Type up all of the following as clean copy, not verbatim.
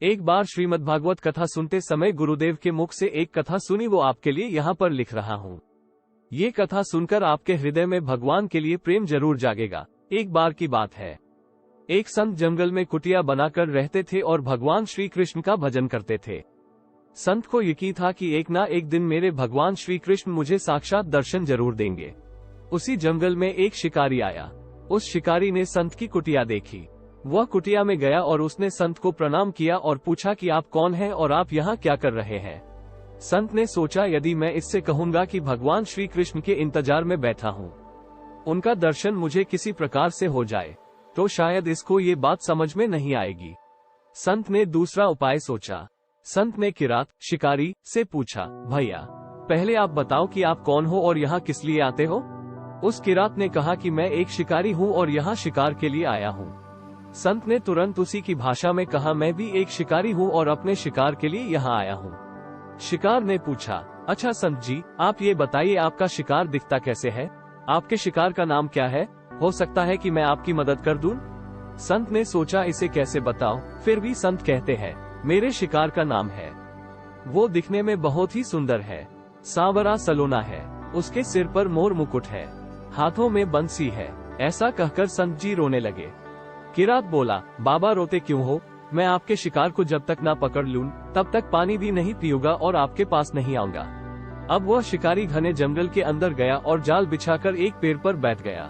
एक बार श्रीमद्भागवत कथा सुनते समय गुरुदेव के मुख से एक कथा सुनी, वो आपके लिए यहाँ पर लिख रहा हूँ। ये कथा सुनकर आपके हृदय में भगवान के लिए प्रेम जरूर जागेगा। एक बार की बात है, एक संत जंगल में कुटिया बनाकर रहते थे और भगवान श्री कृष्ण का भजन करते थे। संत को यकीन था कि एक ना एक दिन मेरे भगवान श्री कृष्ण मुझे साक्षात दर्शन जरूर देंगे। उसी जंगल में एक शिकारी आया। उस शिकारी ने संत की कुटिया देखी। वह कुटिया में गया और उसने संत को प्रणाम किया और पूछा कि आप कौन हैं और आप यहाँ क्या कर रहे हैं। संत ने सोचा, यदि मैं इससे कहूंगा कि भगवान श्री कृष्ण के इंतजार में बैठा हूँ, उनका दर्शन मुझे किसी प्रकार से हो जाए, तो शायद इसको ये बात समझ में नहीं आएगी। संत ने दूसरा उपाय सोचा। संत ने किरात शिकारी से पूछा, भैया पहले आप बताओ कि आप कौन हो और यहाँ किस लिए आते हो। उस किरात ने कहा कि मैं एक शिकारी हूँ और यहाँ शिकार के लिए आया हूँ। संत ने तुरंत उसी की भाषा में कहा, मैं भी एक शिकारी हूँ और अपने शिकार के लिए यहाँ आया हूँ। शिकार ने पूछा, अच्छा संत जी, आप ये बताइए आपका शिकार दिखता कैसे है, आपके शिकार का नाम क्या है, हो सकता है कि मैं आपकी मदद कर दूं। संत ने सोचा, इसे कैसे बताओ। फिर भी संत कहते हैं, मेरे शिकार का नाम है। वो दिखने में बहुत ही सुंदर है, सांवरा सलोना है, उसके सिर पर मोर मुकुट है, हाथों में बंसी है। ऐसा कहकर संत जी रोने लगे। किरात बोला, बाबा रोते क्यों हो, मैं आपके शिकार को जब तक ना पकड़ लूं तब तक पानी भी नहीं पीऊंगा और आपके पास नहीं आऊंगा। अब वह शिकारी घने जंगल के अंदर गया और जाल बिछाकर एक पेड़ पर बैठ गया।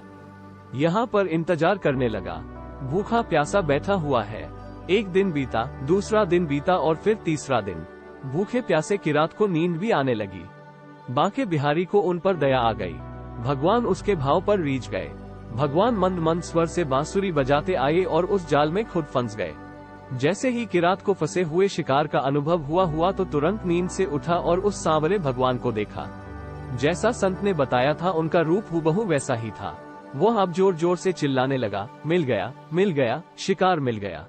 यहाँ पर इंतजार करने लगा। भूखा प्यासा बैठा हुआ है। एक दिन बीता, दूसरा दिन बीता और फिर तीसरा दिन। भूखे प्यासे किरात को नींद भी आने लगी। बांके बिहारी को उन पर दया आ गई। भगवान उसके भाव पर रीझ गए। भगवान मंद मंद स्वर से बांसुरी बजाते आए और उस जाल में खुद फंस गए। जैसे ही किरात को फंसे हुए शिकार का अनुभव हुआ तो तुरंत नींद से उठा और उस सांवरे भगवान को देखा। जैसा संत ने बताया था, उनका रूप हूबहू वैसा ही था। वह अब जोर जोर से चिल्लाने लगा, मिल गया, मिल गया, शिकार मिल गया।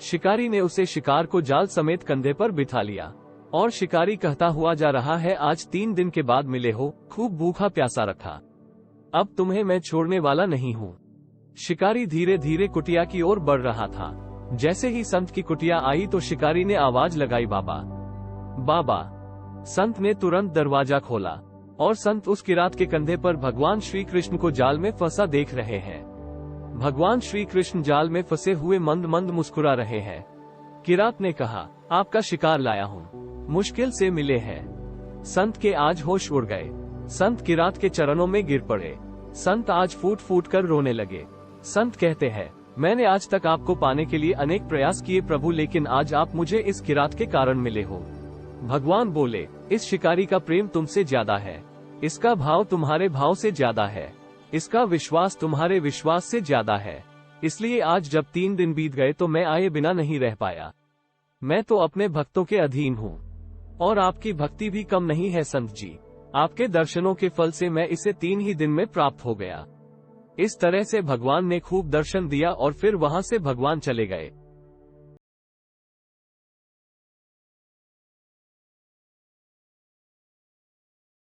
शिकारी ने उसे शिकार को जाल समेत कंधे पर बिठा लिया और शिकारी कहता हुआ जा रहा है, आज 3 दिन के बाद मिले हो, खूब भूखा प्यासा रखा, अब तुम्हें मैं छोड़ने वाला नहीं हूँ। शिकारी धीरे धीरे कुटिया की ओर बढ़ रहा था। जैसे ही संत की कुटिया आई तो शिकारी ने आवाज लगाई, बाबा बाबा। संत ने तुरंत दरवाजा खोला और संत उस किरात के कंधे पर भगवान श्री कृष्ण को जाल में फंसा देख रहे हैं। भगवान श्री कृष्ण जाल में फंसे हुए मंद मंद मुस्कुरा रहे हैं। किरात ने कहा, आपका शिकार लाया हूँ, मुश्किल से मिले हैं। संत के आज होश उड़ गए। संत किरात के चरणों में गिर पड़े। संत आज फूट फूट कर रोने लगे। संत कहते हैं, मैंने आज तक आपको पाने के लिए अनेक प्रयास किए प्रभु, लेकिन आज आप मुझे इस किरात के कारण मिले हो। भगवान बोले, इस शिकारी का प्रेम तुमसे ज्यादा है, इसका भाव तुम्हारे भाव से ज्यादा है, इसका विश्वास तुम्हारे विश्वास से ज्यादा है। इसलिए आज जब 3 दिन बीत गए तो मैं आए बिना नहीं रह पाया। मैं तो अपने भक्तों के अधीन हूँ और आपकी भक्ति भी कम नहीं है संत जी। आपके दर्शनों के फल से मैं इसे 3 ही दिन में प्राप्त हो गया। इस तरह से भगवान ने खूब दर्शन दिया और फिर वहां से भगवान चले गए।